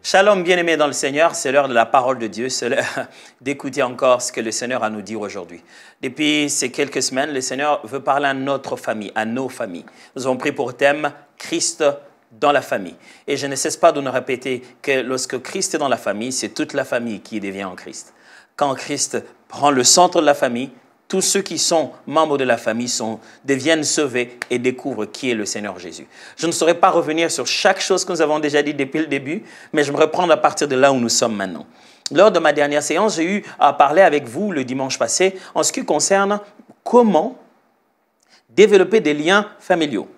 Shalom, bien-aimés dans le Seigneur, c'est l'heure de la parole de Dieu, c'est l'heure d'écouter encore ce que le Seigneur a à nous dire aujourd'hui. Depuis ces quelques semaines, le Seigneur veut parler à notre famille, à nos familles. Nous avons pris pour thème Christ dans la famille. Et je ne cesse pas de nous répéter que lorsque Christ est dans la famille, c'est toute la famille qui devient en Christ. Quand Christ prend le centre de la famille, tous ceux qui sont membres de la famille deviennent sauvés et découvrent qui est le Seigneur Jésus. Je ne saurais pas revenir sur chaque chose que nous avons déjà dit depuis le début, mais je me reprends à partir de là où nous sommes maintenant. Lors de ma dernière séance, j'ai eu à parler avec vous le dimanche passé en ce qui concerne comment développer des liens familiaux.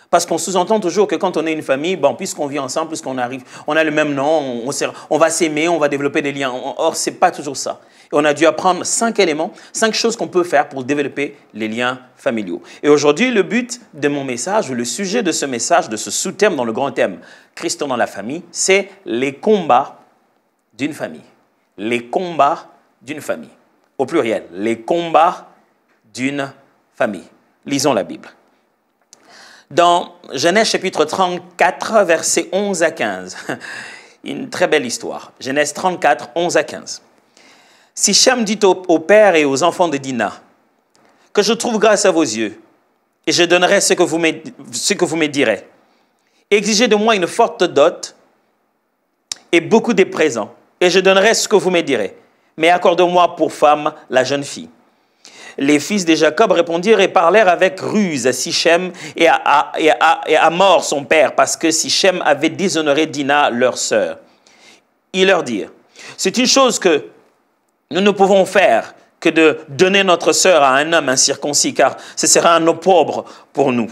Parce qu'on sous-entend toujours que quand on est une famille, bon, puisqu'on vit ensemble, puisqu'on arrive, on a le même nom, on va s'aimer, on va développer des liens. Or, ce n'est pas toujours ça. Et on a dû apprendre 5 éléments, 5 choses qu'on peut faire pour développer les liens familiaux. Et aujourd'hui, le but de mon message, ou le sujet de ce message, de ce sous-thème dans le grand thème, Christ dans la famille, c'est les combats d'une famille. Les combats d'une famille. Au pluriel, les combats d'une famille. Lisons la Bible. Dans Genèse chapitre 34, versets 11 à 15, une très belle histoire. Genèse 34, 11 à 15. Sichem dit au père et aux enfants de Dina, « Que je trouve grâce à vos yeux, et je donnerai ce que vous me direz. Exigez de moi une forte dot et beaucoup de présents, et je donnerai ce que vous me direz. Mais accorde-moi pour femme la jeune fille. » Les fils de Jacob répondirent et parlèrent avec ruse à Sichem et à Hamor son père, parce que Sichem avait déshonoré Dina, leur sœur. Ils leur dirent, « C'est une chose que nous ne pouvons faire que de donner notre sœur à un homme incirconcis, car ce sera un opprobre pour nous.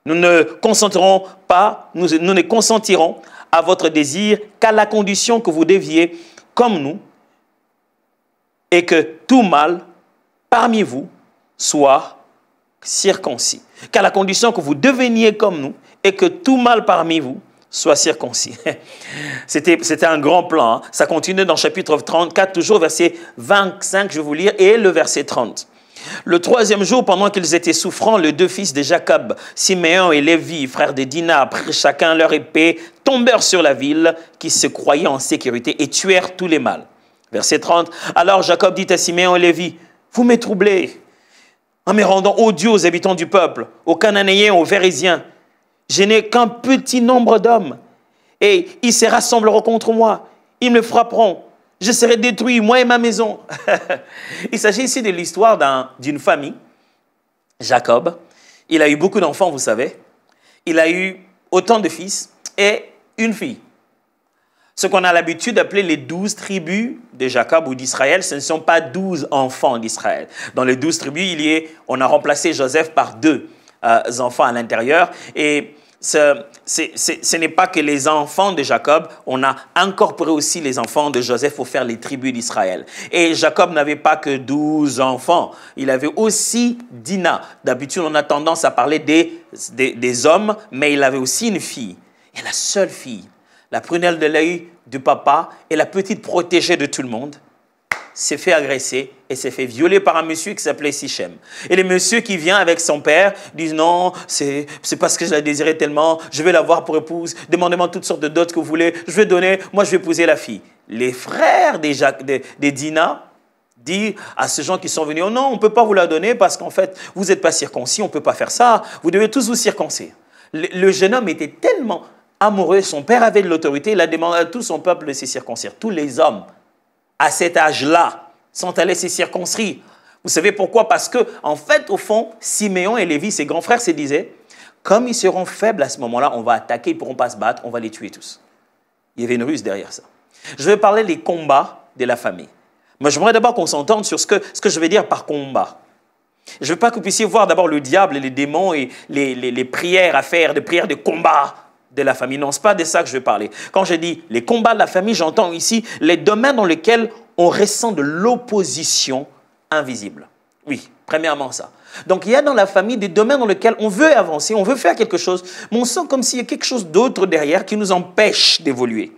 Nous ne consentirons à votre désir qu'à la condition que vous deviez comme nous et que tout mâle parmi vous soit circoncis. Qu'à la condition que vous deveniez comme nous et que tout mâle parmi vous soit circoncis. C'était un grand plan. Hein. Ça continue dans chapitre 34, toujours verset 25, je vais vous lire, et le verset 30. Le troisième jour, pendant qu'ils étaient souffrants, les deux fils de Jacob, Siméon et Lévi, frères de Dina, prirent chacun leur épée, tombèrent sur la ville qui se croyait en sécurité et tuèrent tous les mâles. Verset 30. Alors Jacob dit à Siméon et Lévi, « Vous me troublez en me rendant odieux aux habitants du peuple, aux Cananéens, aux Phérésiens. Je n'ai qu'un petit nombre d'hommes et ils se rassembleront contre moi. Ils me frapperont. Je serai détruit, moi et ma maison. » Il s'agit ici de l'histoire d'une famille. Jacob, il a eu beaucoup d'enfants, vous savez. Il a eu autant de fils et une fille. Ce qu'on a l'habitude d'appeler les 12 tribus de Jacob ou d'Israël, ce ne sont pas 12 enfants d'Israël. Dans les 12 tribus, on a remplacé Joseph par 2 enfants à l'intérieur. Et ce n'est pas que les enfants de Jacob, on a incorporé aussi les enfants de Joseph pour faire les tribus d'Israël. Et Jacob n'avait pas que 12 enfants, il avait aussi Dina. D'habitude, on a tendance à parler des hommes, mais il avait aussi une fille. Et la seule fille, la prunelle de l'œil du papa et la petite protégée de tout le monde, s'est fait agresser et s'est fait violer par un monsieur qui s'appelait Sichem. Et le monsieur qui vient avec son père dit « Non, c'est parce que je la désirais tellement, je vais l'avoir pour épouse, demandez-moi toutes sortes de dots que vous voulez, je vais donner, moi je vais épouser la fille. » Les frères de Dina disent à ces gens qui sont venus « Oh non, on ne peut pas vous la donner parce qu'en fait, vous n'êtes pas circoncis, on ne peut pas faire ça, vous devez tous vous circoncire. » Le jeune homme était tellement amoureux, son père avait de l'autorité, il a demandé à tout son peuple de se circoncire. Tous les hommes à cet âge-là sont allés se circoncire. Vous savez pourquoi? Parce que, en fait, au fond, Siméon et Lévi, ses grands frères, se disaient, comme ils seront faibles à ce moment-là, on va attaquer, ils ne pourront pas se battre, on va les tuer tous. Il y avait une ruse derrière ça. Je vais parler des combats de la famille. Mais j'aimerais d'abord qu'on s'entende sur ce que je vais dire par combat. Je ne veux pas que vous puissiez voir d'abord le diable et les démons et les prières à faire, des prières de combat de la famille. Non, ce n'est pas de ça que je vais parler. Quand je dis les combats de la famille, j'entends ici les domaines dans lesquels on ressent de l'opposition invisible. Oui, premièrement ça. Donc, il y a dans la famille des domaines dans lesquels on veut avancer, on veut faire quelque chose, mais on sent comme s'il y a quelque chose d'autre derrière qui nous empêche d'évoluer.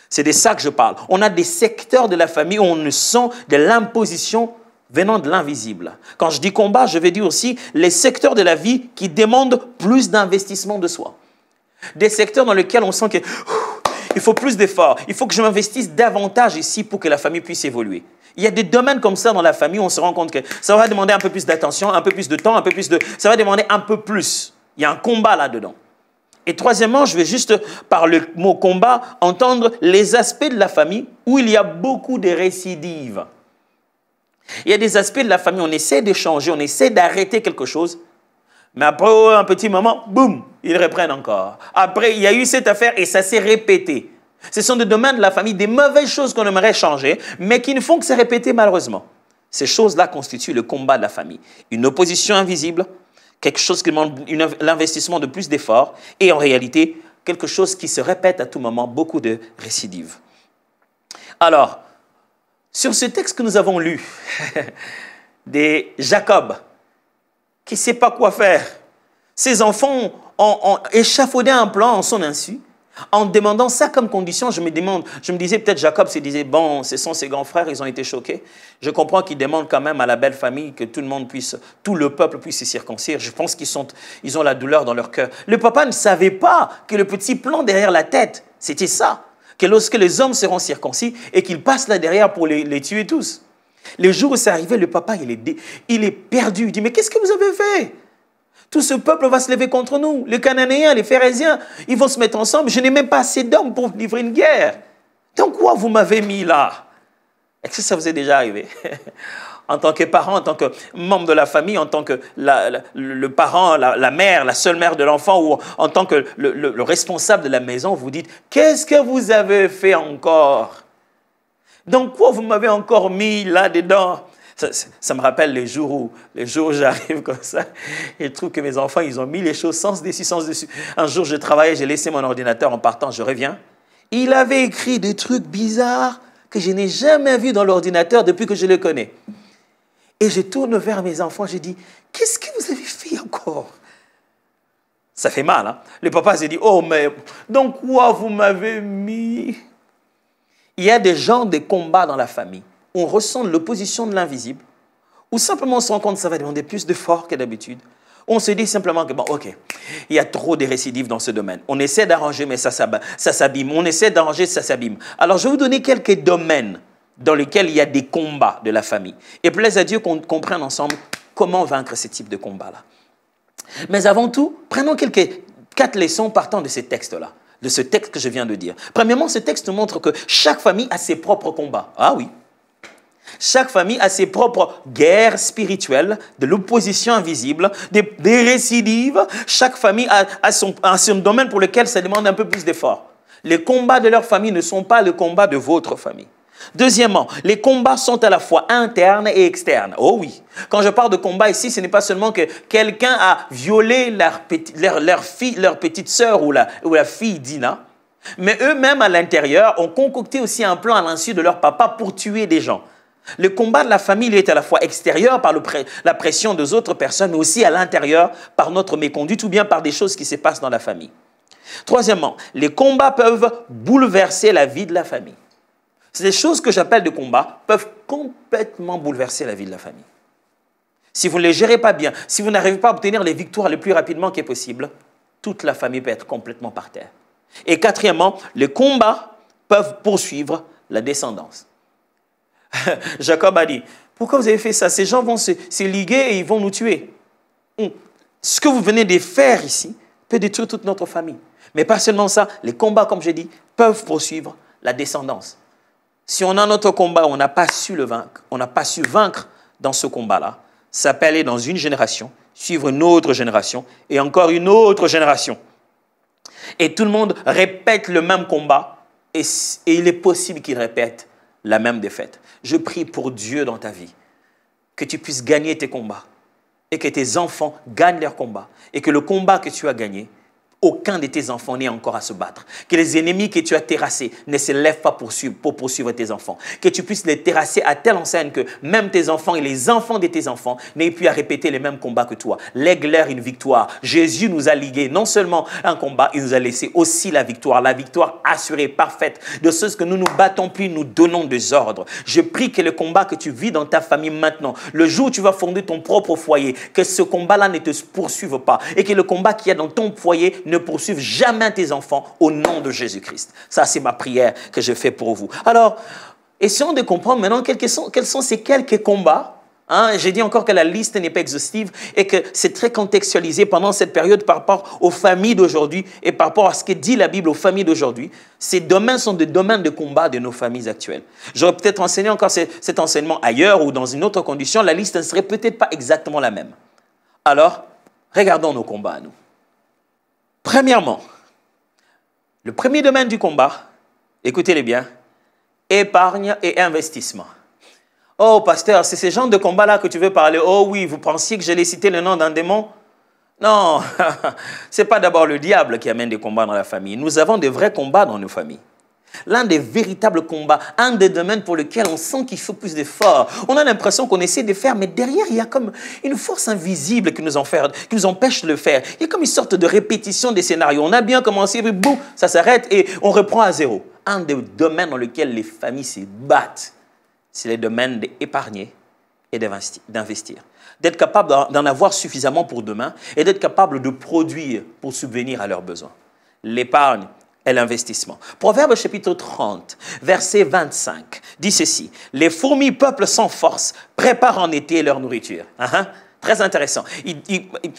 C'est de ça que je parle. On a des secteurs de la famille où on sent de l'imposition venant de l'invisible. Quand je dis combat, je vais dire aussi les secteurs de la vie qui demandent plus d'investissement de soi. Des secteurs dans lesquels on sent il faut plus d'efforts. Il faut que je m'investisse davantage ici pour que la famille puisse évoluer. Il y a des domaines comme ça dans la famille où on se rend compte que ça va demander un peu plus d'attention, un peu plus de temps, un peu plus de... Ça va demander un peu plus. Il y a un combat là-dedans. Et troisièmement, je vais juste, par le mot combat, entendre les aspects de la famille où il y a beaucoup de récidives. Il y a des aspects de la famille, on essaie de changer, on essaie d'arrêter quelque chose, mais après un petit moment, boum, ils reprennent encore. Après, il y a eu cette affaire et ça s'est répété. Ce sont des domaines de la famille, des mauvaises choses qu'on aimerait changer, mais qui ne font que se répéter malheureusement. Ces choses-là constituent le combat de la famille. Une opposition invisible, quelque chose qui demande l'investissement de plus d'efforts, et en réalité, quelque chose qui se répète à tout moment, beaucoup de récidives. Alors, sur ce texte que nous avons lu, de Jacob, qui ne sait pas quoi faire, ses enfants ont échafaudé un plan en son insu, en demandant ça comme condition, je me disais peut-être Jacob se disait, bon, ce sont ses grands frères, ils ont été choqués. Je comprends qu'ils demandent quand même à la belle famille que tout le monde puisse, tout le peuple puisse se circoncire. Je pense qu'ils ont la douleur dans leur cœur. Le papa ne savait pas que le petit plan derrière la tête, c'était ça. Que lorsque les hommes seront circoncis et qu'ils passent là derrière pour les tuer tous. Le jour où c'est arrivé, le papa, il est perdu. Il dit, mais qu'est-ce que vous avez fait? Tout ce peuple va se lever contre nous. Les Cananéens, les Phérésiens, ils vont se mettre ensemble. Je n'ai même pas assez d'hommes pour livrer une guerre. Dans quoi vous m'avez mis là? Est-ce que ça vous est déjà arrivé? En tant que parent, en tant que membre de la famille, en tant que le parent, la mère, la seule mère de l'enfant, ou en tant que le responsable de la maison, vous dites, qu'est-ce que vous avez fait encore? Dans quoi vous m'avez encore mis là-dedans? Ça me rappelle les jours où j'arrive comme ça et je trouve que mes enfants, ils ont mis les choses sens dessus, sens dessus. Un jour, je travaillais, j'ai laissé mon ordinateur en partant, je reviens. Il avait écrit des trucs bizarres que je n'ai jamais vus dans l'ordinateur depuis que je le connais. Et je tourne vers mes enfants, je dis, qu'est-ce que vous avez fait encore? Ça fait mal, hein? Le papa s'est dit, oh, mais dans quoi vous m'avez mis? Il y a des genres de combats dans la famille. On ressent l'opposition de l'invisible, ou simplement on se rend compte que ça va demander plus d'efforts que d'habitude. On se dit simplement que, bon, ok, il y a trop de récidives dans ce domaine. On essaie d'arranger, mais ça s'abîme. On essaie d'arranger, ça s'abîme. Alors, je vais vous donner quelques domaines dans lesquels il y a des combats de la famille. Et plaise à Dieu qu'on comprenne ensemble comment vaincre ce type de combat-là. Mais avant tout, prenons 4 leçons partant de ces textes-là, de ce texte que je viens de dire. Premièrement, ce texte montre que chaque famille a ses propres combats. Ah oui. Chaque famille a ses propres guerres spirituelles, de l'opposition invisible, des récidives. Chaque famille a son domaine pour lequel ça demande un peu plus d'effort. Les combats de leur famille ne sont pas le combat de votre famille. Deuxièmement, les combats sont à la fois internes et externes. Oh oui, quand je parle de combat ici, ce n'est pas seulement que quelqu'un a violé leur petite sœur ou la fille d'Ina, mais eux-mêmes à l'intérieur ont concocté aussi un plan à l'insu de leur papa pour tuer des gens. Le combat de la famille est à la fois extérieur par la pression des autres personnes, mais aussi à l'intérieur par notre méconduite ou bien par des choses qui se passent dans la famille. Troisièmement, les combats peuvent bouleverser la vie de la famille. Ces choses que j'appelle des combats peuvent complètement bouleverser la vie de la famille. Si vous ne les gérez pas bien, si vous n'arrivez pas à obtenir les victoires le plus rapidement que possible, toute la famille peut être complètement par terre. Et quatrièmement, les combats peuvent poursuivre la descendance. Jacob a dit, pourquoi vous avez fait ça? Ces gens vont se liguer et ils vont nous tuer. Ce que vous venez de faire ici peut détruire toute notre famille. Mais pas seulement ça, les combats, comme je dis, peuvent poursuivre la descendance. Si on a notre combat, on n'a pas su le vaincre, on n'a pas su vaincre dans ce combat-là, ça peut aller dans une génération, suivre une autre génération et encore une autre génération. Et tout le monde répète le même combat et il est possible qu'il répète la même défaite. Je prie pour Dieu dans ta vie, que tu puisses gagner tes combats et que tes enfants gagnent leurs combats et que le combat que tu as gagné, aucun de tes enfants n'est encore à se battre. Que les ennemis que tu as terrassés ne se lèvent pas pour poursuivre tes enfants. Que tu puisses les terrasser à telle enseigne que même tes enfants et les enfants de tes enfants n'aient plus à répéter les mêmes combats que toi. Lègue-leur une victoire. Jésus nous a ligué non seulement un combat, il nous a laissé aussi la victoire assurée, parfaite. De ce que nous nous battons plus, nous donnons des ordres. Je prie que le combat que tu vis dans ta famille maintenant, le jour où tu vas fonder ton propre foyer, que ce combat-là ne te poursuive pas et que le combat qu'il y a dans ton foyer ne poursuivent jamais tes enfants au nom de Jésus-Christ. Ça, c'est ma prière que je fais pour vous. Alors, essayons de comprendre maintenant quels sont ces quelques combats. J'ai dit encore que la liste n'est pas exhaustive et que c'est très contextualisé pendant cette période par rapport aux familles d'aujourd'hui et par rapport à ce que dit la Bible aux familles d'aujourd'hui. Ces domaines sont des domaines de combat de nos familles actuelles. J'aurais peut-être enseigné encore cet enseignement ailleurs ou dans une autre condition. La liste ne serait peut-être pas exactement la même. Alors, regardons nos combats à nous. Premièrement, le premier domaine du combat, écoutez-les bien, épargne et investissement. Oh, pasteur, c'est ce genre de combat-là que tu veux parler. Oh oui, vous pensiez que j'allais citer le nom d'un démon? Non, ce n'est pas d'abord le diable qui amène des combats dans la famille. Nous avons de vrais combats dans nos familles. L'un des véritables combats, un des domaines pour lesquels on sent qu'il faut plus d'efforts. On a l'impression qu'on essaie de faire, mais derrière, il y a comme une force invisible qui nous empêche de le faire. Il y a comme une sorte de répétition des scénarios. On a bien commencé, puis boum, ça s'arrête et on reprend à zéro. Un des domaines dans lesquels les familles se battent, c'est le domaine d'épargner et d'investir. D'être capable d'en avoir suffisamment pour demain et d'être capable de produire pour subvenir à leurs besoins. L'épargne et l'investissement. Proverbe chapitre 30, verset 25, dit ceci. Les fourmis peuplent sans force, préparent en été leur nourriture. Très intéressant.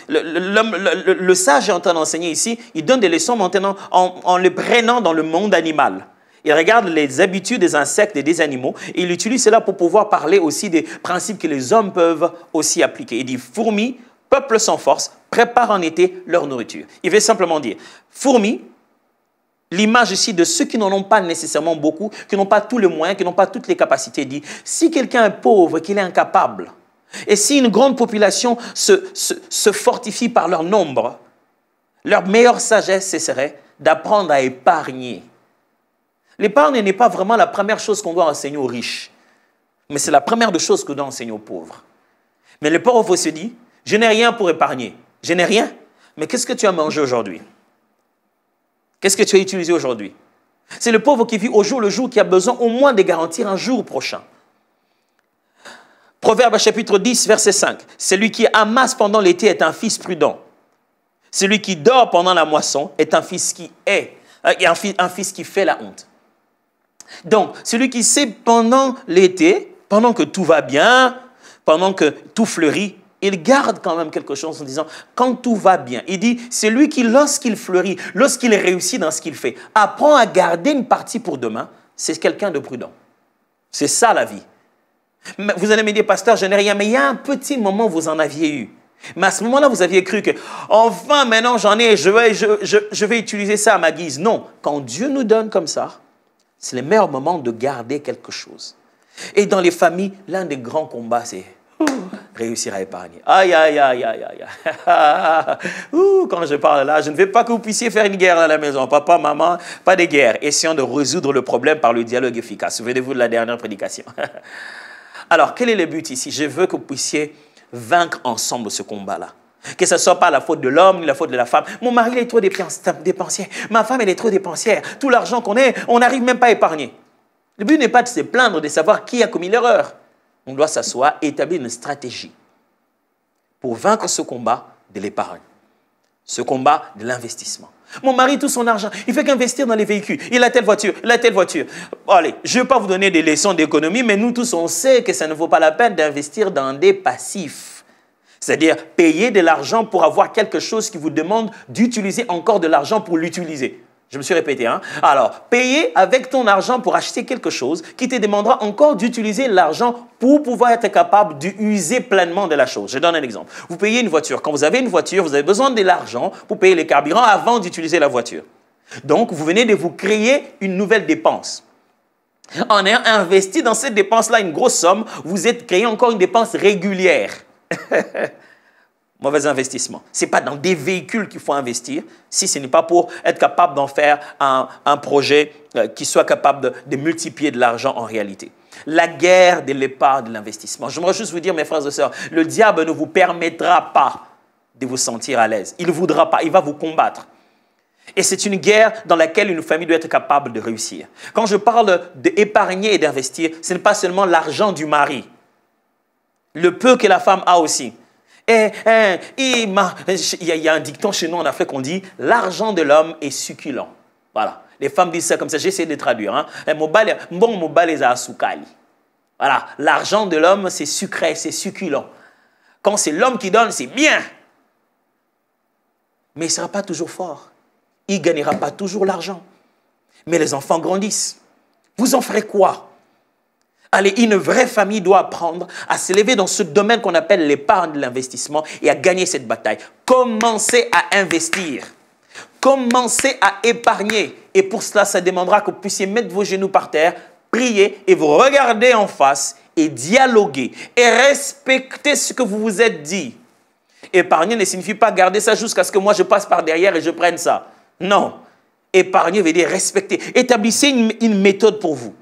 Le sage est en train d'enseigner ici, il donne des leçons maintenant en le prenant dans le monde animal. Il regarde les habitudes des insectes et des animaux et il utilise cela pour pouvoir parler aussi des principes que les hommes peuvent aussi appliquer. Il dit fourmis, peuple sans force, prépare en été leur nourriture. Il veut simplement dire fourmis, l'image ici de ceux qui n'en ont pas nécessairement beaucoup, qui n'ont pas tous les moyens, qui n'ont pas toutes les capacités. Il dit si quelqu'un est pauvre, qu'il est incapable, et si une grande population se fortifie par leur nombre, leur meilleure sagesse, ce serait d'apprendre à épargner. L'épargne n'est pas vraiment la première chose qu'on doit enseigner aux riches, mais c'est la première des choses qu'on doit enseigner aux pauvres. Mais le pauvre se dit, je n'ai rien pour épargner. Je n'ai rien, mais qu'est-ce que tu as mangé aujourd'hui? Qu'est-ce que tu as utilisé aujourd'hui? C'est le pauvre qui vit au jour le jour qui a besoin au moins de garantir un jour prochain. Proverbe chapitre 10, verset 5. Celui qui amasse pendant l'été est un fils prudent. Celui qui dort pendant la moisson est un fils qui un fils qui fait la honte. Donc, celui qui sait pendant l'été, pendant que tout va bien, pendant que tout fleurit, il garde quand même quelque chose en disant, quand tout va bien, il dit, c'est lui qui, lorsqu'il fleurit, lorsqu'il réussit dans ce qu'il fait, apprend à garder une partie pour demain, c'est quelqu'un de prudent. C'est ça la vie. Vous allez me dire, pasteur, je n'ai rien, mais il y a un petit moment où vous en aviez eu. Mais à ce moment-là, vous aviez cru que, enfin, maintenant j'en ai, je vais utiliser ça à ma guise. Non, quand Dieu nous donne comme ça, c'est le meilleur moment de garder quelque chose. Et dans les familles, l'un des grands combats, c'est réussir à épargner. Aïe, aïe, aïe, aïe, aïe. Quand je parle là, je ne veux pas que vous puissiez faire une guerre à la maison. Papa, maman, pas de guerre. Essayons de résoudre le problème par le dialogue efficace. Souvenez-vous de la dernière prédication. Alors, quel est le but ici? Je veux que vous puissiez vaincre ensemble ce combat-là. Que ce ne soit pas la faute de l'homme ni la faute de la femme. Mon mari, il est trop dépensier. Ma femme, elle est trop dépensière. Tout l'argent qu'on a, on n'arrive même pas à épargner. Le but n'est pas de se plaindre, de savoir qui a commis l'erreur. On doit s'asseoir et établir une stratégie pour vaincre ce combat de l'épargne, ce combat de l'investissement. Mon mari, tout son argent, il fait qu'investir dans les véhicules. Il a telle voiture, il a telle voiture. Bon, allez, je ne vais pas vous donner des leçons d'économie, mais nous tous, on sait que ça ne vaut pas la peine d'investir dans des passifs. C'est-à-dire payer de l'argent pour avoir quelque chose qui vous demande d'utiliser encore de l'argent pour l'utiliser. Je me suis répété, hein? Alors, payer avec ton argent pour acheter quelque chose qui te demandera encore d'utiliser l'argent pour pouvoir être capable d'user pleinement de la chose. Je donne un exemple. Vous payez une voiture. Quand vous avez une voiture, vous avez besoin de l'argent pour payer les carburants avant d'utiliser la voiture. Donc, vous venez de vous créer une nouvelle dépense. En ayant investi dans cette dépense-là une grosse somme, vous êtes créé encore une dépense régulière. Mauvais investissement. Ce n'est pas dans des véhicules qu'il faut investir, si ce n'est pas pour être capable d'en faire un projet qui soit capable de multiplier de l'argent en réalité. La guerre de l'épargne, de l'investissement. J'aimerais juste vous dire, mes frères et sœurs, le diable ne vous permettra pas de vous sentir à l'aise. Il ne voudra pas, il va vous combattre. Et c'est une guerre dans laquelle une famille doit être capable de réussir. Quand je parle d'épargner et d'investir, ce n'est pas seulement l'argent du mari. Le peu que la femme a aussi. il y a un dicton chez nous en Afrique, on dit « l'argent de l'homme est succulent ». Voilà. Les femmes disent ça comme ça, j'essaie de traduire. Hein. Voilà, l'argent de l'homme, c'est sucré, c'est succulent. Quand c'est l'homme qui donne, c'est bien. Mais il ne sera pas toujours fort. Il ne gagnera pas toujours l'argent. Mais les enfants grandissent. Vous en ferez quoi? Allez, une vraie famille doit apprendre à s'élever dans ce domaine qu'on appelle l'épargne de l'investissement et à gagner cette bataille. Commencez à investir. Commencez à épargner. Et pour cela, ça demandera que vous puissiez mettre vos genoux par terre, prier et vous regarder en face et dialoguer et respecter ce que vous vous êtes dit. Épargner ne signifie pas garder ça jusqu'à ce que moi je passe par derrière et je prenne ça. Non. Épargner veut dire respecter. Établissez une méthode pour vous.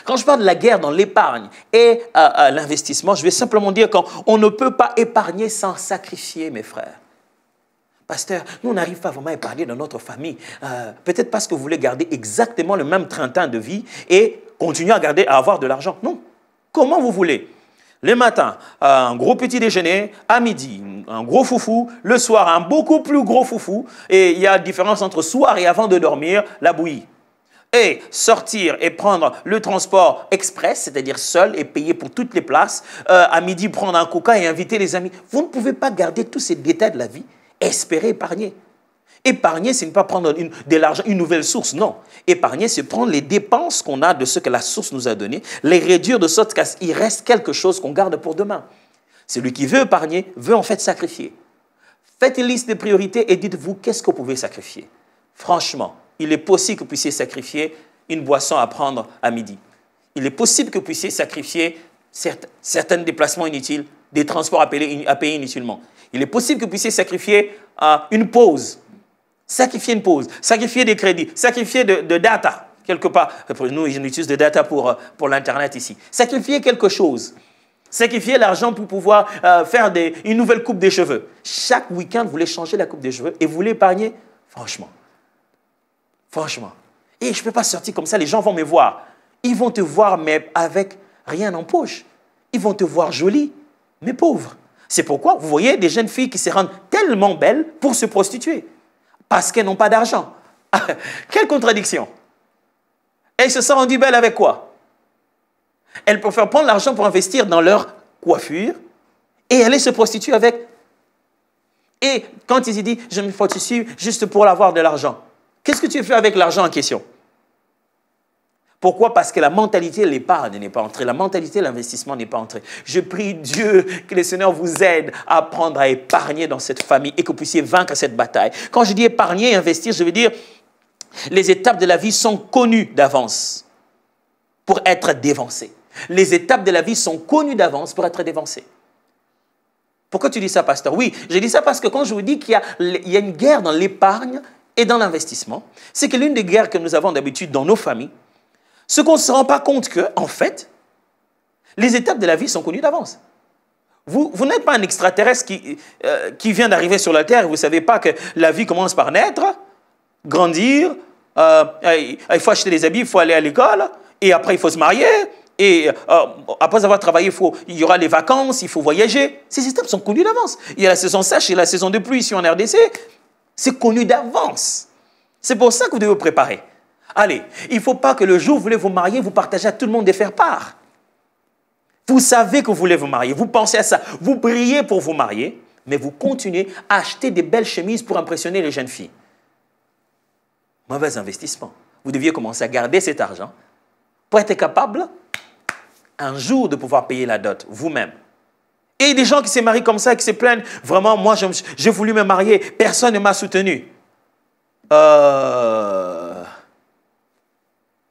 Quand je parle de la guerre dans l'épargne et l'investissement, je vais simplement dire qu'on ne peut pas épargner sans sacrifier, mes frères. Pasteur, nous, on n'arrive pas vraiment à épargner dans notre famille. Peut-être parce que vous voulez garder exactement le même train de vie et continuer à avoir de l'argent. Non. Comment vous voulez? Le matin, un gros petit déjeuner. À midi, un gros foufou. Le soir, un beaucoup plus gros foufou. Et il y a la différence entre soir et avant de dormir, la bouillie. Et sortir et prendre le transport express, c'est-à-dire seul et payer pour toutes les places. À midi, prendre un coca et inviter les amis. Vous ne pouvez pas garder tous ces détails de la vie. Espérer épargner. Épargner, ce n'est pas prendre de l'argent, une nouvelle source, non. Épargner, c'est prendre les dépenses qu'on a de ce que la source nous a donné, les réduire de sorte qu'il reste quelque chose qu'on garde pour demain. Celui qui veut épargner, veut en fait sacrifier. Faites une liste de priorités et dites-vous qu'est-ce que vous pouvez sacrifier. Franchement, il est possible que vous puissiez sacrifier une boisson à prendre à midi. Il est possible que vous puissiez sacrifier certains déplacements inutiles, des transports à payer inutilement. Il est possible que vous puissiez sacrifier une pause. Sacrifier une pause, sacrifier des crédits, sacrifier de data, quelque part. Nous, on utilise de data pour l'Internet ici. Sacrifier quelque chose. Sacrifier l'argent pour pouvoir faire une nouvelle coupe des cheveux. Chaque week-end, vous voulez changer la coupe des cheveux et vous voulez épargner. Franchement. Franchement. Et je ne peux pas sortir comme ça, les gens vont me voir. Ils vont te voir, mais avec rien en poche. Ils vont te voir jolie, mais pauvre. C'est pourquoi vous voyez des jeunes filles qui se rendent tellement belles pour se prostituer. Parce qu'elles n'ont pas d'argent. Quelle contradiction. Elles se sont rendues belles avec quoi? Elles préfèrent prendre l'argent pour investir dans leur coiffure et aller se prostituer avec. Et quand ils disent « je me prostitue juste pour avoir de l'argent », qu'est-ce que tu fais avec l'argent en question? Pourquoi? Parce que la mentalité de l'épargne n'est pas entrée, la mentalité de l'investissement n'est pas entrée. Je prie Dieu que le Seigneur vous aide à apprendre à épargner dans cette famille et que vous puissiez vaincre cette bataille. Quand je dis épargner et investir, je veux dire les étapes de la vie sont connues d'avance pour être dévancées. Les étapes de la vie sont connues d'avance pour être dévancées. Pourquoi tu dis ça, pasteur? Oui, je dis ça parce que quand je vous dis qu'il y a une guerre dans l'épargne et dans l'investissement, c'est que l'une des guerres que nous avons d'habitude dans nos familles, ce qu'on ne se rend pas compte que, en fait, les étapes de la vie sont connues d'avance. Vous n'êtes pas un extraterrestre qui vient d'arriver sur la Terre et vous ne savez pas que la vie commence par naître, grandir, il faut acheter des habits, il faut aller à l'école, et après il faut se marier, et après avoir travaillé, il y aura les vacances, il faut voyager. Ces étapes sont connues d'avance. Il y a la saison sèche et la saison de pluie ici en RDC. C'est connu d'avance. C'est pour ça que vous devez vous préparer. Allez, il ne faut pas que le jour où vous voulez vous marier, vous partagez à tout le monde de faire part. Vous savez que vous voulez vous marier, vous pensez à ça, vous priez pour vous marier, mais vous continuez à acheter des belles chemises pour impressionner les jeunes filles. Mauvais investissement. Vous deviez commencer à garder cet argent pour être capable, un jour, de pouvoir payer la dot vous-même. Et il y a des gens qui se marient comme ça et qui se plaignent. Vraiment, moi, j'ai voulu me marier, personne ne m'a soutenu.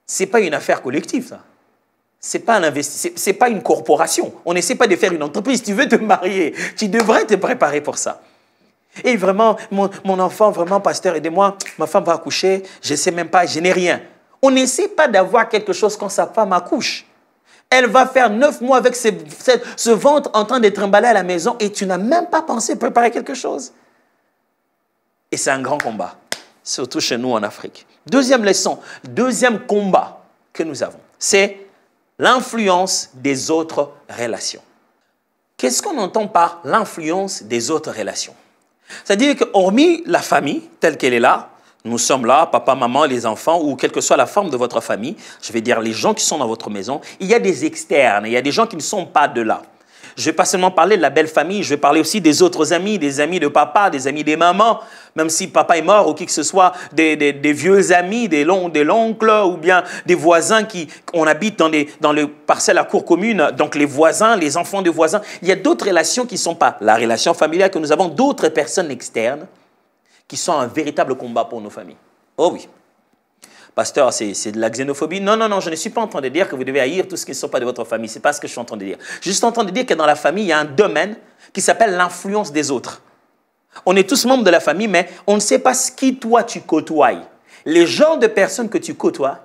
C'est pas une affaire collective, ça. C'est pas un investissement, c'est pas une corporation. On n'essaie pas de faire une entreprise. Tu veux te marier, tu devrais te préparer pour ça. Et vraiment, mon enfant, vraiment, pasteur, aidez-moi, ma femme va accoucher, je ne sais même pas, je n'ai rien. On n'essaie pas d'avoir quelque chose quand sa femme accouche. Elle va faire 9 mois avec ce ventre en train d'être emballé à la maison et tu n'as même pas pensé préparer quelque chose. Et c'est un grand combat, surtout chez nous en Afrique. Deuxième leçon, deuxième combat que nous avons, c'est l'influence des autres relations. Qu'est-ce qu'on entend par l'influence des autres relations? C'est-à-dire qu'hormis la famille telle qu'elle est là, nous sommes là, papa, maman, les enfants, ou quelle que soit la forme de votre famille, je vais dire les gens qui sont dans votre maison, il y a des externes, il y a des gens qui ne sont pas de là. Je ne vais pas seulement parler de la belle famille, je vais parler aussi des autres amis, des amis de papa, des amis des mamans, même si papa est mort ou qui que ce soit, des vieux amis, des l'oncle ou bien des voisins on habite dans les parcelles à cour commune, donc les voisins, les enfants de voisins. Il y a d'autres relations qui ne sont pas la relation familiale que nous avons, d'autres personnes externes qui sont un véritable combat pour nos familles. Oh oui. Pasteur, c'est de la xénophobie. Non, non, non, je ne suis pas en train de dire que vous devez haïr tout ce qui ne sont pas de votre famille. Ce n'est pas ce que je suis en train de dire. Je suis juste en train de dire que dans la famille, il y a un domaine qui s'appelle l'influence des autres. On est tous membres de la famille, mais on ne sait pas ce qui, toi, tu côtoies. Les genres de personnes que tu côtoies,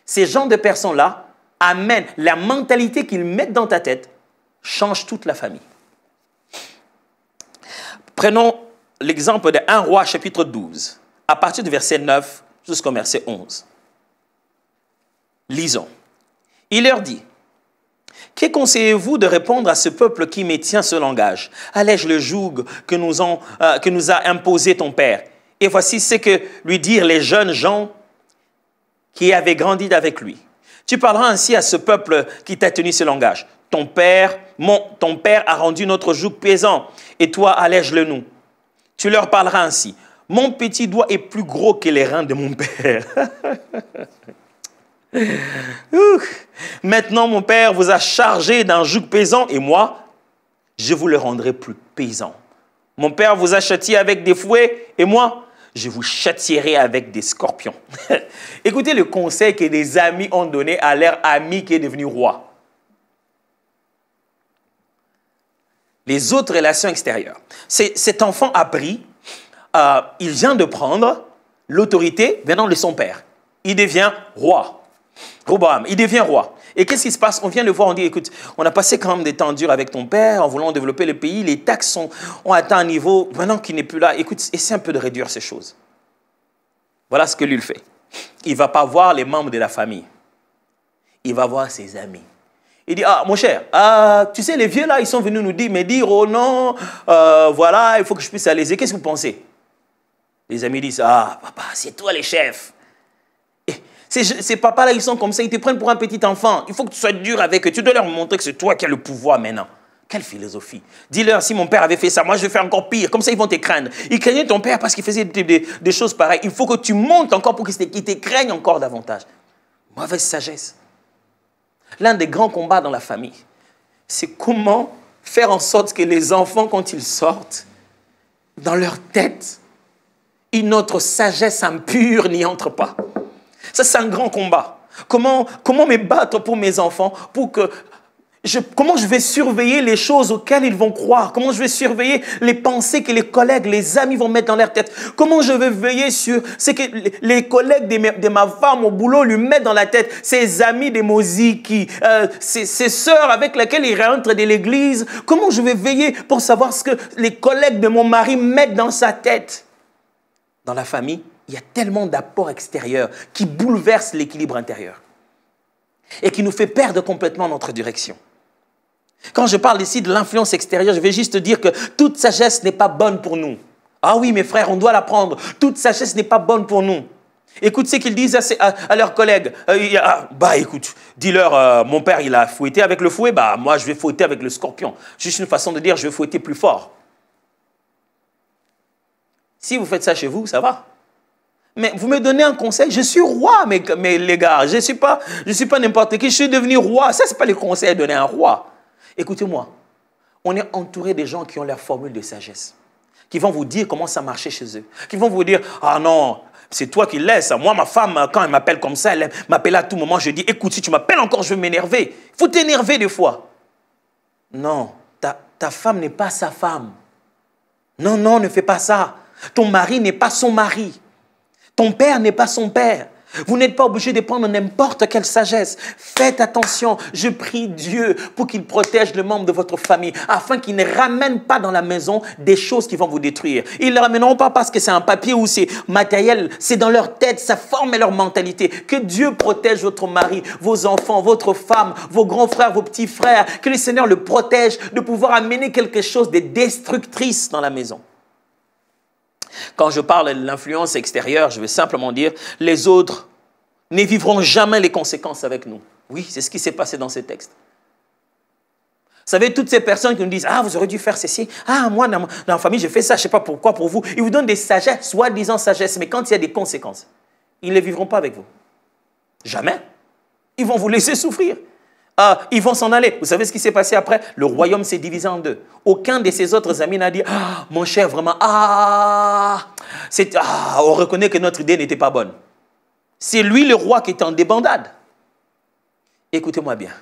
ces genres de personnes-là amènent la mentalité qu'ils mettent dans ta tête, change toute la famille. Prenons l'exemple de 1 Roi, chapitre 12, à partir du verset 9 jusqu'au verset 11. Lisons. Il leur dit, « Que conseillez-vous de répondre à ce peuple qui métient ce langage? Allège le joug que nous a imposé ton père. Et voici ce que lui dirent les jeunes gens qui avaient grandi avec lui. Tu parleras ainsi à ce peuple qui t'a tenu ce langage. Ton père a rendu notre joug pesant, et toi allège-le nous. Tu leur parleras ainsi. Mon petit doigt est plus gros que les reins de mon père. » Maintenant, mon père vous a chargé d'un joug pesant et moi, je vous le rendrai plus pesant. Mon père vous a châtié avec des fouets et moi, je vous châtierai avec des scorpions. Écoutez le conseil que des amis ont donné à leur ami qui est devenu roi. Les autres relations extérieures. Cet enfant a pris, il vient de prendre l'autorité venant de son père. Il devient roi. Roboam, il devient roi. Et qu'est-ce qui se passe? On vient le voir, on dit, écoute, on a passé quand même des temps durs avec ton père en voulant développer le pays. Les taxes ont atteint un niveau, maintenant qu'il n'est plus là, écoute, essaie un peu de réduire ces choses. Voilà ce que lui il fait. Il ne va pas voir les membres de la famille. Il va voir ses amis. Il dit, ah, mon cher, tu sais, les vieux là, ils sont venus nous dire, oh non, voilà, il faut que je puisse aller. Qu'est-ce que vous pensez? Les amis disent, ah, papa, c'est toi les chefs. Ces papas-là, ils sont comme ça, ils te prennent pour un petit enfant. Il faut que tu sois dur avec eux. Tu dois leur montrer que c'est toi qui as le pouvoir maintenant. Quelle philosophie. Dis-leur, si mon père avait fait ça, moi je vais faire encore pire. Comme ça, ils vont te craindre. Ils craignaient ton père parce qu'il faisait des choses pareilles. Il faut que tu montes encore pour qu'ils te craignent encore davantage. Mauvaise sagesse. L'un des grands combats dans la famille, c'est comment faire en sorte que les enfants, quand ils sortent, dans leur tête, une autre sagesse impure n'y entre pas. Ça, c'est un grand combat. Comment me battre pour mes enfants, comment je vais surveiller les choses auxquelles ils vont croire? Comment je vais surveiller les pensées que les collègues, les amis vont mettre dans leur tête? Comment je vais veiller sur ce que les collègues de ma femme au boulot lui mettent dans la tête? Ses amis de Moziki, ses sœurs avec lesquelles il rentre de l'église. Comment je vais veiller pour savoir ce que les collègues de mon mari mettent dans sa tête? Dans la famille, il y a tellement d'apports extérieurs qui bouleversent l'équilibre intérieur et qui nous fait perdre complètement notre direction. Quand je parle ici de l'influence extérieure, je vais juste dire que toute sagesse n'est pas bonne pour nous. Ah oui, mes frères, on doit l'apprendre. Toute sagesse n'est pas bonne pour nous. Écoute ce qu'ils disent à leurs collègues. Écoute, dis-leur, mon père, il a fouetté avec le fouet, moi, je vais fouetter avec le scorpion. Juste une façon de dire, je vais fouetter plus fort. Si vous faites ça chez vous, ça va. Mais vous me donnez un conseil, je suis roi, mais les gars, je ne suis pas n'importe qui, je suis devenu roi. Ça, ce n'est pas le conseil à donner à un roi. Écoutez-moi, on est entouré de gens qui ont leur formule de sagesse, qui vont vous dire comment ça marchait chez eux, qui vont vous dire, ah non, c'est toi qui laisses. Moi, ma femme, quand elle m'appelle comme ça, elle m'appelle à tout moment, je dis, écoute, si tu m'appelles encore, je vais m'énerver. Il faut t'énerver des fois. Non, ta femme n'est pas sa femme. Non, ne fais pas ça. Ton mari n'est pas son mari. Ton père n'est pas son père. Vous n'êtes pas obligé de prendre n'importe quelle sagesse. Faites attention. Je prie Dieu pour qu'il protège le membre de votre famille afin qu'il ne ramène pas dans la maison des choses qui vont vous détruire. Ils ne le ramèneront pas parce que c'est un papier ou c'est matériel. C'est dans leur tête, ça forme leur mentalité. Que Dieu protège votre mari, vos enfants, votre femme, vos grands frères, vos petits frères. Que le Seigneur le protège de pouvoir amener quelque chose de destructrice dans la maison. Quand je parle de l'influence extérieure, je vais simplement dire, les autres ne vivront jamais les conséquences avec nous. Oui, c'est ce qui s'est passé dans ces textes. Vous savez, toutes ces personnes qui nous disent, ah, vous aurez dû faire ceci, ah, moi, dans la famille, j'ai fait ça, je ne sais pas pourquoi pour vous. Ils vous donnent des sagesses, soi-disant sagesse, mais quand il y a des conséquences, ils ne vivront pas avec vous. Jamais. Ils vont vous laisser souffrir. Ils vont s'en aller. Vous savez ce qui s'est passé après? Le royaume s'est divisé en deux. Aucun de ses autres amis n'a dit, ah, mon cher, vraiment, on reconnaît que notre idée n'était pas bonne. C'est lui le roi qui est en débandade. Écoutez-moi bien.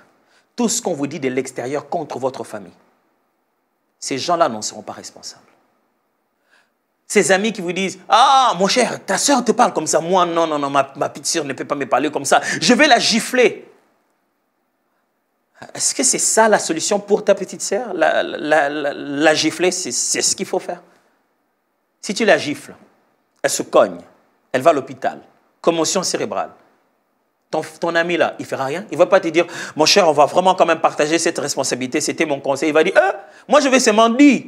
Tout ce qu'on vous dit de l'extérieur contre votre famille, ces gens-là n'en seront pas responsables. Ces amis qui vous disent, ah, mon cher, ta soeur te parle comme ça. Moi, non, ma petite soeur ne peut pas me parler comme ça. Je vais la gifler. Est-ce que c'est ça la solution pour ta petite sœur? La gifler, c'est ce qu'il faut faire. Si tu la gifles, elle se cogne, elle va à l'hôpital, commotion cérébrale. Ton ami là, il ne fera rien. Il ne va pas te dire, mon cher, on va vraiment quand même partager cette responsabilité, c'était mon conseil. Il va dire, moi je vais seulement dire.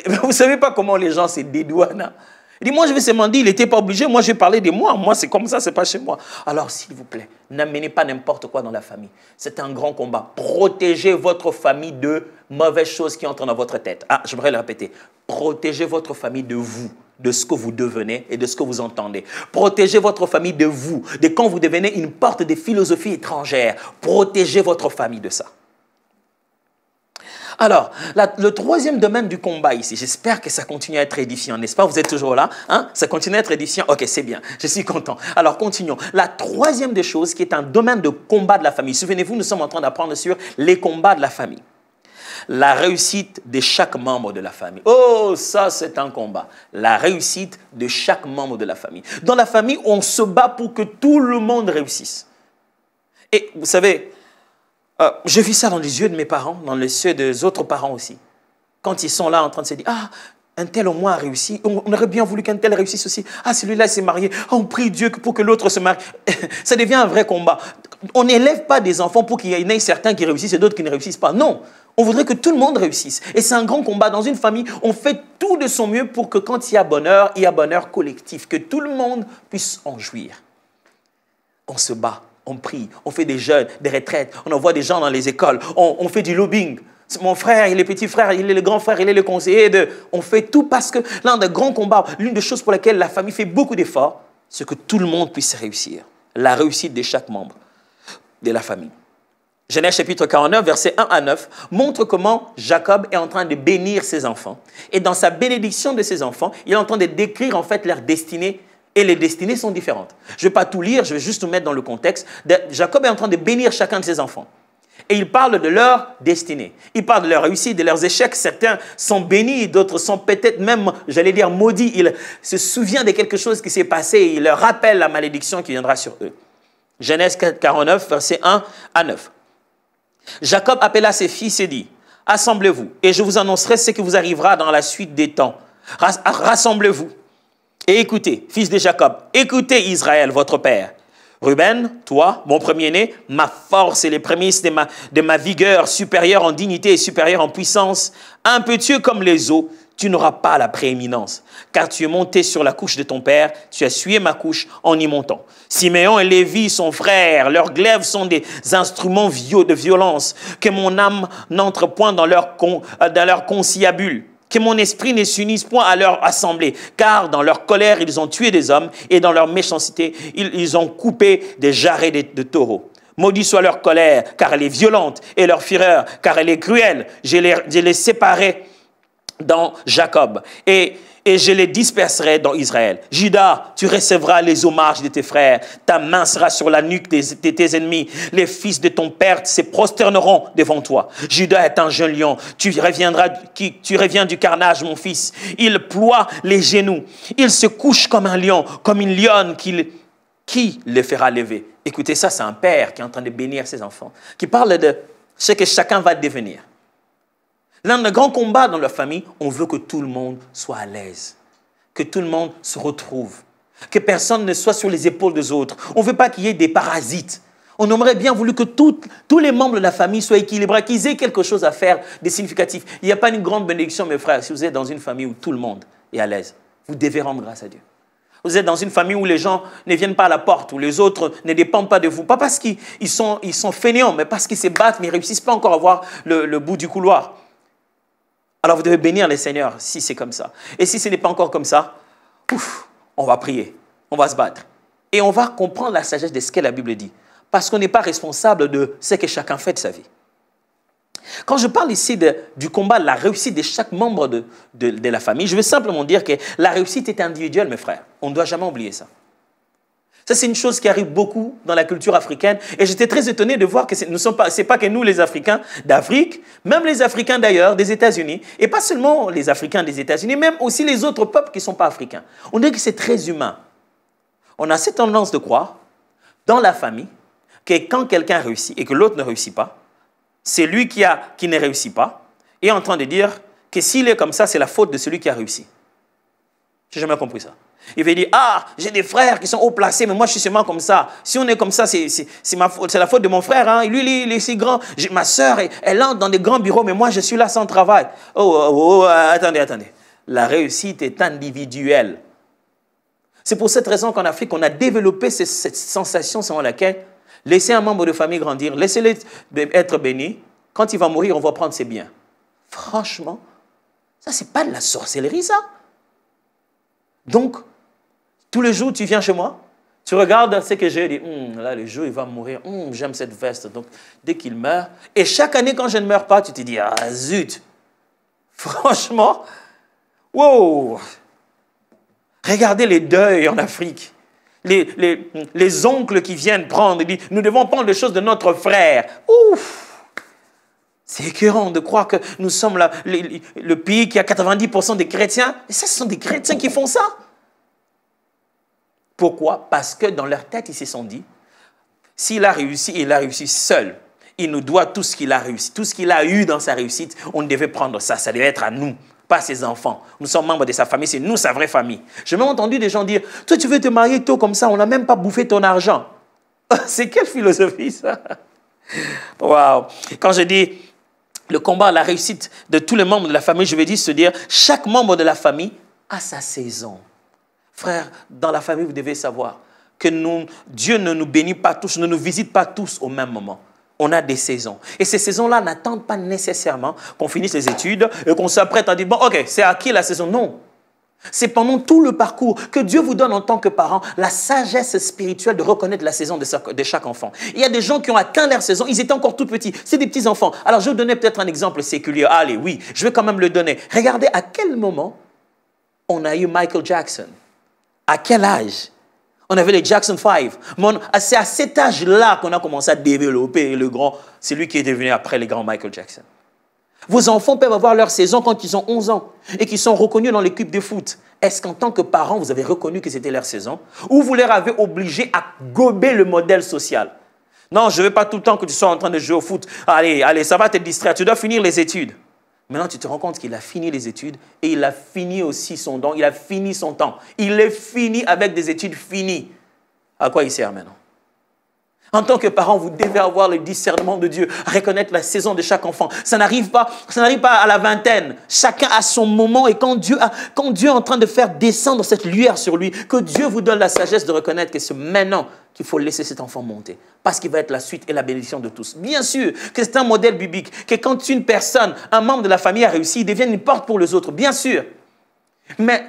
Vous ne savez pas comment les gens se dédouanent. Hein? Il dit, moi je vais seulement dire, il n'était pas obligé, moi je vais parler de moi. Moi c'est comme ça, ce n'est pas chez moi. Alors s'il vous plaît, n'amenez pas n'importe quoi dans la famille. C'est un grand combat. Protégez votre famille de mauvaises choses qui entrent dans votre tête. Ah, j'aimerais le répéter. Protégez votre famille de vous, de ce que vous devenez et de ce que vous entendez. Protégez votre famille de vous, de quand vous devenez une porte de philosophie étrangère. Protégez votre famille de ça. Alors, le troisième domaine du combat ici, j'espère que ça continue à être édifiant, n'est-ce pas? Vous êtes toujours là, hein? Ça continue à être édifiant? Ok, c'est bien, je suis content. Alors, continuons. La troisième des choses qui est un domaine de combat de la famille. Souvenez-vous, nous sommes en train d'apprendre sur les combats de la famille. La réussite de chaque membre de la famille. Oh, ça c'est un combat. La réussite de chaque membre de la famille. Dans la famille, on se bat pour que tout le monde réussisse. Et vous savez, je vis ça dans les yeux de mes parents, dans les yeux des autres parents aussi. Quand ils sont là en train de se dire, ah, un tel au moins a réussi, on aurait bien voulu qu'un tel réussisse aussi. Ah, celui-là s'est marié, on prie Dieu pour que l'autre se marie. Ça devient un vrai combat. On n'élève pas des enfants pour qu'il y en ait certains qui réussissent et d'autres qui ne réussissent pas. Non, on voudrait que tout le monde réussisse. Et c'est un grand combat. Dans une famille, on fait tout de son mieux pour que quand il y a bonheur collectif, que tout le monde puisse en jouir. On se bat. On prie, on fait des jeûnes, des retraites, on envoie des gens dans les écoles, on fait du lobbying. Mon frère, il est petit frère, il est le grand frère, il est le conseiller. On fait tout parce que l'un des grands combats, l'une des choses pour lesquelles la famille fait beaucoup d'efforts, c'est que tout le monde puisse réussir. La réussite de chaque membre de la famille. Genèse chapitre 49, versets 1 à 9, montre comment Jacob est en train de bénir ses enfants. Et dans sa bénédiction de ses enfants, il est en train de décrire en fait leur destinée. Et les destinées sont différentes. Je ne vais pas tout lire, je vais juste nous mettre dans le contexte. Jacob est en train de bénir chacun de ses enfants. Et il parle de leur destinée. Il parle de leur réussite, de leurs échecs. Certains sont bénis, d'autres sont peut-être même, j'allais dire, maudits. Il se souvient de quelque chose qui s'est passé et il leur rappelle la malédiction qui viendra sur eux. Genèse 49, versets 1 à 9. Jacob appela ses fils et dit, « Assemblez-vous, et je vous annoncerai ce qui vous arrivera dans la suite des temps. Rassemblez-vous. Et écoutez, fils de Jacob, écoutez Israël, votre père. Ruben, toi, mon premier-né, ma force et les prémices de ma vigueur, supérieure en dignité et supérieure en puissance, impétueux comme les eaux, tu n'auras pas la prééminence, car tu es monté sur la couche de ton père, tu as essuyé ma couche en y montant. Siméon et Lévi sont frères, leurs glaives sont des instruments de violence, que mon âme n'entre point dans leur conciliabule. Que mon esprit ne s'unisse point à leur assemblée, car dans leur colère, ils ont tué des hommes, et dans leur méchanceté, ils ont coupé des jarrets de taureaux. Maudit soit leur colère, car elle est violente, et leur fureur, car elle est cruelle. Je les séparerai dans Jacob, et je les disperserai dans Israël. Judas, tu recevras les hommages de tes frères. Ta main sera sur la nuque de tes ennemis. Les fils de ton père se prosterneront devant toi. Judas est un jeune lion. Tu reviens du carnage, mon fils. Il ploie les genoux. Il se couche comme un lion, comme une lionne qui qui les fera lever? Écoutez, ça, c'est un père qui est en train de bénir ses enfants, qui parle de ce que chacun va devenir. Dans le grand combat dans la famille, on veut que tout le monde soit à l'aise, que tout le monde se retrouve, que personne ne soit sur les épaules des autres. On ne veut pas qu'il y ait des parasites. On aurait bien voulu que tous les membres de la famille soient équilibrés, qu'ils aient quelque chose à faire de significatif. Il n'y a pas une grande bénédiction, mes frères, si vous êtes dans une famille où tout le monde est à l'aise. Vous devez rendre grâce à Dieu. Vous êtes dans une famille où les gens ne viennent pas à la porte, où les autres ne dépendent pas de vous. Pas parce qu'ils sont fainéants, mais parce qu'ils se battent, mais ils ne réussissent pas encore à voir le bout du couloir. Alors vous devez bénir les seigneurs si c'est comme ça. Et si ce n'est pas encore comme ça, on va prier, on va se battre. Et on va comprendre la sagesse de ce que la Bible dit. Parce qu'on n'est pas responsable de ce que chacun fait de sa vie. Quand je parle ici du combat, de la réussite de chaque membre de la famille, je veux simplement dire que la réussite est individuelle, mes frères. On ne doit jamais oublier ça. Ça, c'est une chose qui arrive beaucoup dans la culture africaine. Et j'étais très étonné de voir que ce n'est pas que nous, les Africains d'Afrique, même les Africains d'ailleurs, des États-Unis, et pas seulement les Africains des États-Unis, même aussi les autres peuples qui ne sont pas africains. On dit que c'est très humain. On a cette tendance de croire, dans la famille, que quand quelqu'un réussit et que l'autre ne réussit pas, c'est lui qui ne réussit pas, et en train de dire que s'il est comme ça, c'est la faute de celui qui a réussi. Je n'ai jamais compris ça. Il veut dire, ah, j'ai des frères qui sont haut placés, mais moi je suis seulement comme ça. Si on est comme ça, c'est la faute de mon frère. Hein. Lui, il est si grand. Ma soeur, elle entre dans des grands bureaux, mais moi je suis là sans travail. Attendez. La réussite est individuelle. C'est pour cette raison qu'en Afrique, on a développé cette sensation selon laquelle laissez un membre de famille grandir, laissez-le être béni. Quand il va mourir, on va prendre ses biens. Franchement, ça, c'est pas de la sorcellerie, ça. Donc, tous les jours, tu viens chez moi, tu regardes ce que j'ai, et dis, là, le jour, il va mourir, j'aime cette veste. Donc, dès qu'il meurt, et chaque année, quand je ne meurs pas, tu te dis, ah, zut. Franchement, wow. Regardez les deuils en Afrique. Les oncles qui viennent prendre, ils disent, nous devons prendre les choses de notre frère. Ouf! C'est écœurant de croire que nous sommes le pays qui a 90% des chrétiens. Et ça, ce sont des chrétiens qui font ça. Pourquoi? Parce que dans leur tête, ils se sont dit, s'il a réussi, il a réussi seul. Il nous doit tout ce qu'il a réussi. Tout ce qu'il a eu dans sa réussite, on devait prendre ça. Ça devait être à nous, pas ses enfants. Nous sommes membres de sa famille, c'est nous sa vraie famille. J'ai même entendu des gens dire, toi tu veux te marier tôt comme ça, on n'a même pas bouffé ton argent. C'est quelle philosophie ça? Waouh! Quand je dis le combat, la réussite de tous les membres de la famille, je vais dire se dire, chaque membre de la famille a sa saison. Frère, dans la famille, vous devez savoir que Dieu ne nous bénit pas tous, ne nous visite pas tous au même moment. On a des saisons. Et ces saisons-là n'attendent pas nécessairement qu'on finisse les études et qu'on s'apprête à dire, bon, ok, c'est acquis la saison. Non. C'est pendant tout le parcours que Dieu vous donne en tant que parent la sagesse spirituelle de reconnaître la saison de chaque enfant. Il y a des gens qui ont atteint leur saison, ils étaient encore tout petits, c'est des petits enfants. Alors je vais vous donner peut-être un exemple séculier. Allez, oui, je vais quand même le donner. Regardez à quel moment on a eu Michael Jackson. À quel âge? On avait les Jackson 5. C'est à cet âge-là qu'on a commencé à développer le grand, c'est lui qui est devenu après le grand Michael Jackson. Vos enfants peuvent avoir leur saison quand ils ont 11 ans et qu'ils sont reconnus dans l'équipe de foot. Est-ce qu'en tant que parent, vous avez reconnu que c'était leur saison ou vous les avez obligés à gober le modèle social? Non, je ne veux pas tout le temps que tu sois en train de jouer au foot. Allez, ça va te distraire. Tu dois finir les études. Maintenant, tu te rends compte qu'il a fini les études et il a fini aussi son don. Il a fini son temps. Il est fini avec des études finies. À quoi il sert maintenant? En tant que parent, vous devez avoir le discernement de Dieu, reconnaître la saison de chaque enfant. Ça n'arrive pas à la vingtaine. Chacun a son moment et quand Dieu est en train de faire descendre cette lumière sur lui, que Dieu vous donne la sagesse de reconnaître que c'est maintenant qu'il faut laisser cet enfant monter. Parce qu'il va être la suite et la bénédiction de tous. Bien sûr que c'est un modèle biblique, que quand une personne, un membre de la famille a réussi, il devient une porte pour les autres. Bien sûr. Mais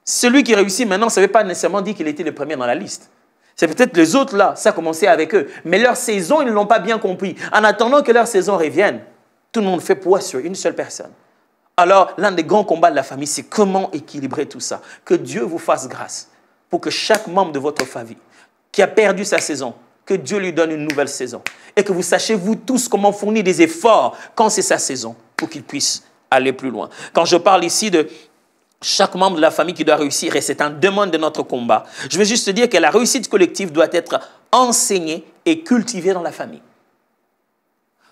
celui qui réussit maintenant, ça ne veut pas nécessairement dire qu'il était le premier dans la liste. C'est peut-être les autres là, ça a commencé avec eux. Mais leur saison, ils ne l'ont pas bien compris. En attendant que leur saison revienne, tout le monde fait poids sur une seule personne. Alors, l'un des grands combats de la famille, c'est comment équilibrer tout ça. Que Dieu vous fasse grâce pour que chaque membre de votre famille qui a perdu sa saison, que Dieu lui donne une nouvelle saison. Et que vous sachiez, vous tous, comment fournir des efforts quand c'est sa saison pour qu'il puisse aller plus loin. Quand je parle ici de chaque membre de la famille qui doit réussir et c'est un demande de notre combat. Je veux juste te dire que la réussite collective doit être enseignée et cultivée dans la famille.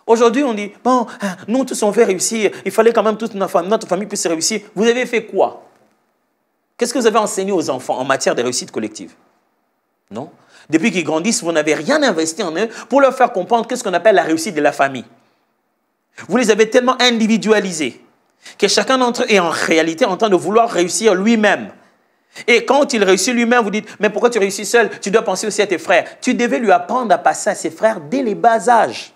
Aujourd'hui, on dit, bon, nous tous on fait réussir, il fallait quand même toute notre famille puisse réussir. Vous avez fait quoi? Qu'est-ce que vous avez enseigné aux enfants en matière de réussite collective? Non. Depuis qu'ils grandissent, vous n'avez rien investi en eux pour leur faire comprendre qu'est-ce qu'on appelle la réussite de la famille. Vous les avez tellement individualisés que chacun d'entre eux est en réalité en train de vouloir réussir lui-même. Et quand il réussit lui-même, vous dites, mais pourquoi tu réussis seul? Tu dois penser aussi à tes frères. Tu devais lui apprendre à passer à ses frères dès les bas âges.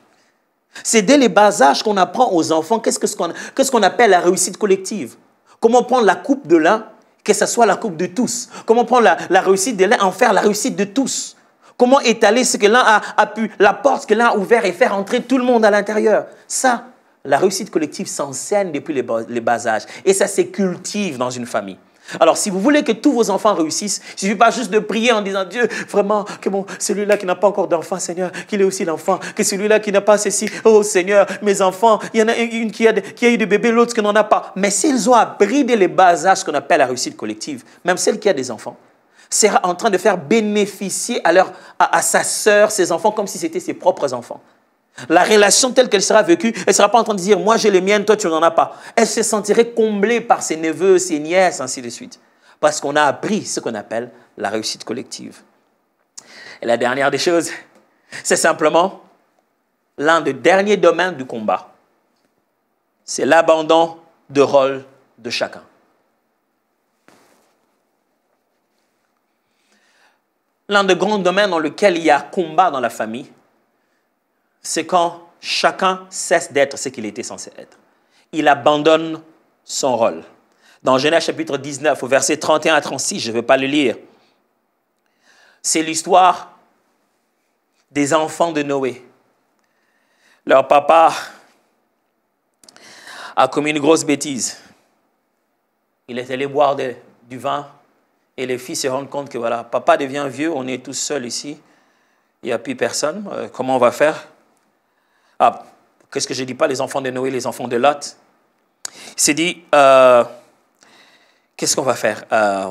C'est dès les bas âges qu'on apprend aux enfants qu'est-ce qu'on appelle la réussite collective. Comment prendre la coupe de l'un, que ce soit la coupe de tous. Comment prendre la réussite de l'un, en faire la réussite de tous. Comment étaler ce que l'un a pu, la porte que l'un a ouverte et faire entrer tout le monde à l'intérieur. Ça, la réussite collective s'enseigne depuis les bas âges. Et ça se cultive dans une famille. Alors, si vous voulez que tous vos enfants réussissent, il ne suffit pas juste de prier en disant, Dieu, vraiment, que bon, celui-là qui n'a pas encore d'enfant, Seigneur, qu'il ait aussi l'enfant, que celui-là qui n'a pas ceci, oh Seigneur, mes enfants, il y en a une qui a eu des bébés, l'autre qui n'en a pas. Mais s'ils ont appris dès les bas âges ce qu'on appelle la réussite collective, même celle qui a des enfants, sera en train de faire bénéficier à sa sœur, ses enfants, comme si c'était ses propres enfants. La relation telle qu'elle sera vécue, elle ne sera pas en train de dire « moi j'ai les miennes, toi tu n'en as pas ». Elle se sentirait comblée par ses neveux, ses nièces, ainsi de suite. Parce qu'on a appris ce qu'on appelle la réussite collective. Et la dernière des choses, c'est simplement l'un des derniers domaines du combat. C'est l'abandon de rôle de chacun. L'un des grands domaines dans lequel il y a combat dans la famille, c'est quand chacun cesse d'être ce qu'il était censé être. Il abandonne son rôle. Dans Genèse chapitre 19, au verset 31 à 36, je ne vais pas le lire, c'est l'histoire des enfants de Noé. Leur papa a commis une grosse bêtise. Il est allé boire du vin et les filles se rendent compte que voilà, papa devient vieux, on est tous seuls ici, il n'y a plus personne, comment on va faire? Ah, qu'est-ce que je ne dis pas, les enfants de Noé, les enfants de Lot. Il s'est dit, qu'est-ce qu'on va faire?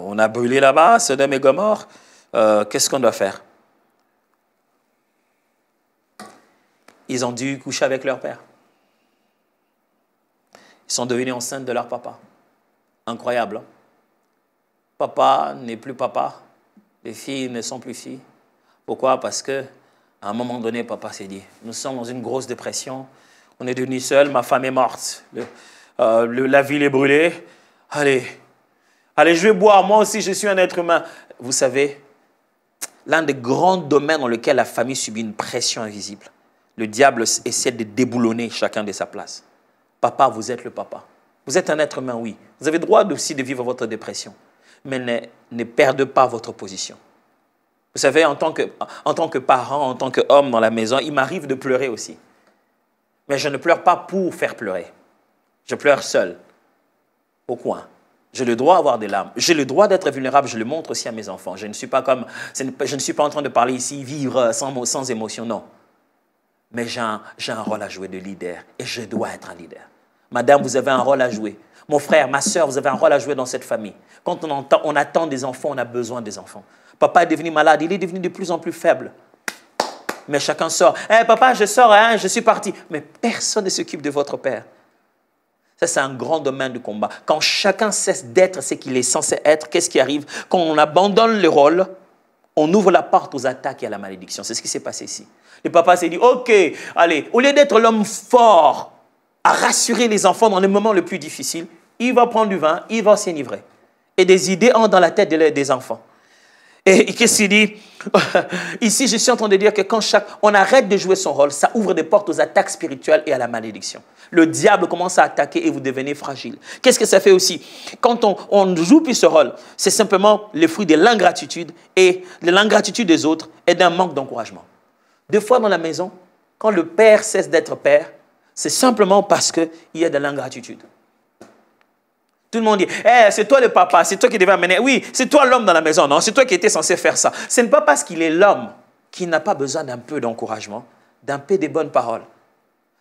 On a brûlé là-bas, Sodome et Gomorrhe, qu'est-ce qu'on doit faire? Ils ont dû coucher avec leur père. Ils sont devenus enceintes de leur papa. Incroyable, hein? Papa n'est plus papa, les filles ne sont plus filles. Pourquoi? Parce que à un moment donné, papa s'est dit, nous sommes dans une grosse dépression, on est devenus seuls, ma femme est morte, la ville est brûlée, allez, je vais boire, moi aussi je suis un être humain. Vous savez, l'un des grands domaines dans lequel la famille subit une pression invisible, le diable essaie de déboulonner chacun de sa place. Papa, vous êtes le papa. Vous êtes un être humain, oui. Vous avez le droit aussi de vivre votre dépression, mais ne perdez pas votre position. Vous savez, en tant que parent, en tant qu'homme dans la maison, il m'arrive de pleurer aussi. Mais je ne pleure pas pour faire pleurer. Je pleure seul, au coin. J'ai le droit d'avoir des larmes. J'ai le droit d'être vulnérable. Je le montre aussi à mes enfants. Je ne suis pas en train de parler ici, vivre sans émotion, non. Mais j'ai un rôle à jouer de leader et je dois être un leader. Madame, vous avez un rôle à jouer. Mon frère, ma soeur, vous avez un rôle à jouer dans cette famille. Quand on attend des enfants, on a besoin des enfants. Papa est devenu malade, il est devenu de plus en plus faible. Mais chacun sort. Hey, papa, je sors, hein, je suis parti. Mais personne ne s'occupe de votre père. Ça, c'est un grand domaine de combat. Quand chacun cesse d'être ce qu'il est censé être, qu'est-ce qui arrive? Quand on abandonne le rôle, on ouvre la porte aux attaques et à la malédiction. C'est ce qui s'est passé ici. Le papa s'est dit, OK, allez, au lieu d'être l'homme fort à rassurer les enfants dans les moments les plus difficiles, il va prendre du vin, il va s'enivrer. Et des idées entrent dans la tête des enfants. Et qu'est-ce qu'il dit? Ici, je suis en train de dire que quand on arrête de jouer son rôle, ça ouvre des portes aux attaques spirituelles et à la malédiction. Le diable commence à attaquer et vous devenez fragile. Qu'est-ce que ça fait aussi? Quand on ne joue plus ce rôle, c'est simplement le fruit de l'ingratitude et de l'ingratitude des autres et d'un manque d'encouragement. Des fois dans la maison, quand le père cesse d'être père, c'est simplement parce qu'il y a de l'ingratitude. Tout le monde dit, hey, c'est toi le papa, c'est toi qui devais amener. Oui, c'est toi l'homme dans la maison, non? C'est toi qui étais censé faire ça. Ce n'est pas parce qu'il est l'homme qu'il n'a pas besoin d'un peu d'encouragement, d'un peu de bonnes paroles,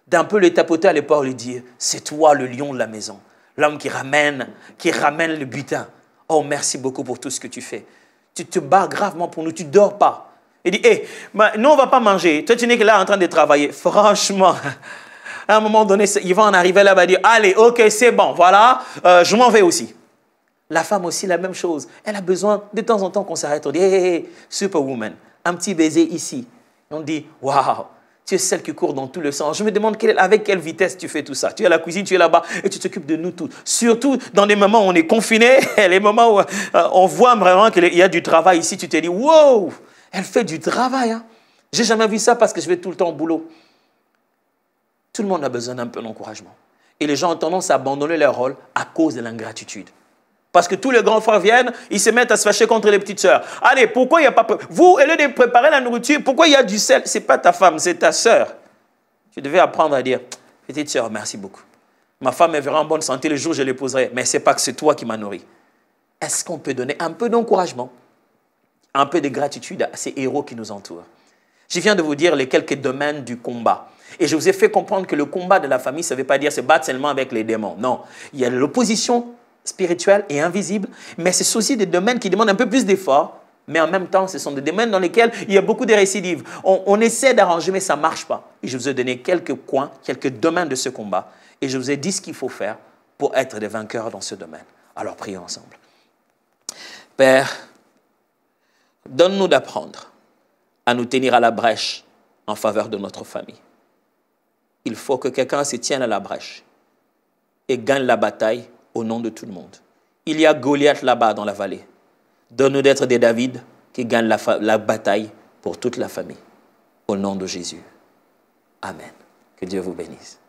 d'un peu le tapoter à l'épaule et lui dire, c'est toi le lion de la maison, L'homme qui ramène le butin. Oh, merci beaucoup pour tout ce que tu fais. Tu te bats gravement pour nous, tu ne dors pas. Il dit, hé, nous, on ne va pas manger. Toi, tu n'es que là en train de travailler. Franchement, à un moment donné, il va en arriver là, il va dire, allez, ok, c'est bon, voilà, je m'en vais aussi. La femme aussi, la même chose. Elle a besoin de temps en temps qu'on s'arrête. On dit, hé, superwoman, un petit baiser ici. On dit, waouh, tu es celle qui court dans tous les sens. Je me demande avec quelle vitesse tu fais tout ça. Tu es à la cuisine, tu es là-bas et tu t'occupes de nous tous. Surtout dans les moments où on est confiné, les moments où on voit vraiment qu'il y a du travail ici, tu te dis, wow, elle fait du travail. Hein. Je n'ai jamais vu ça parce que je vais tout le temps au boulot. Tout le monde a besoin d'un peu d'encouragement. Et les gens ont tendance à abandonner leur rôle à cause de l'ingratitude. Parce que tous les grands frères viennent, ils se mettent à se fâcher contre les petites sœurs. Allez, pourquoi il n'y a pas... Vous, au lieu de préparer la nourriture, pourquoi il y a du sel? Ce n'est pas ta femme, c'est ta sœur. Tu devais apprendre à dire, petite sœur, merci beaucoup. Ma femme est vraiment en bonne santé, le jour où je l'épouserai. Mais ce n'est pas que c'est toi qui m'as nourri. Est-ce qu'on peut donner un peu d'encouragement, un peu de gratitude à ces héros qui nous entourent? Je viens de vous dire les quelques domaines du combat. Et je vous ai fait comprendre que le combat de la famille, ça ne veut pas dire se battre seulement avec les démons. Non, il y a l'opposition spirituelle et invisible, mais c'est aussi des domaines qui demandent un peu plus d'efforts, mais en même temps, ce sont des domaines dans lesquels il y a beaucoup de récidives. On essaie d'arranger, mais ça ne marche pas. Et je vous ai donné quelques coins, quelques domaines de ce combat, et je vous ai dit ce qu'il faut faire pour être des vainqueurs dans ce domaine. Alors, prions ensemble. Père, donne-nous d'apprendre à nous tenir à la brèche en faveur de notre famille. Il faut que quelqu'un se tienne à la brèche et gagne la bataille au nom de tout le monde. Il y a Goliath là-bas dans la vallée. Donne-nous d'être des David qui gagnent la bataille pour toute la famille. Au nom de Jésus. Amen. Que Dieu vous bénisse.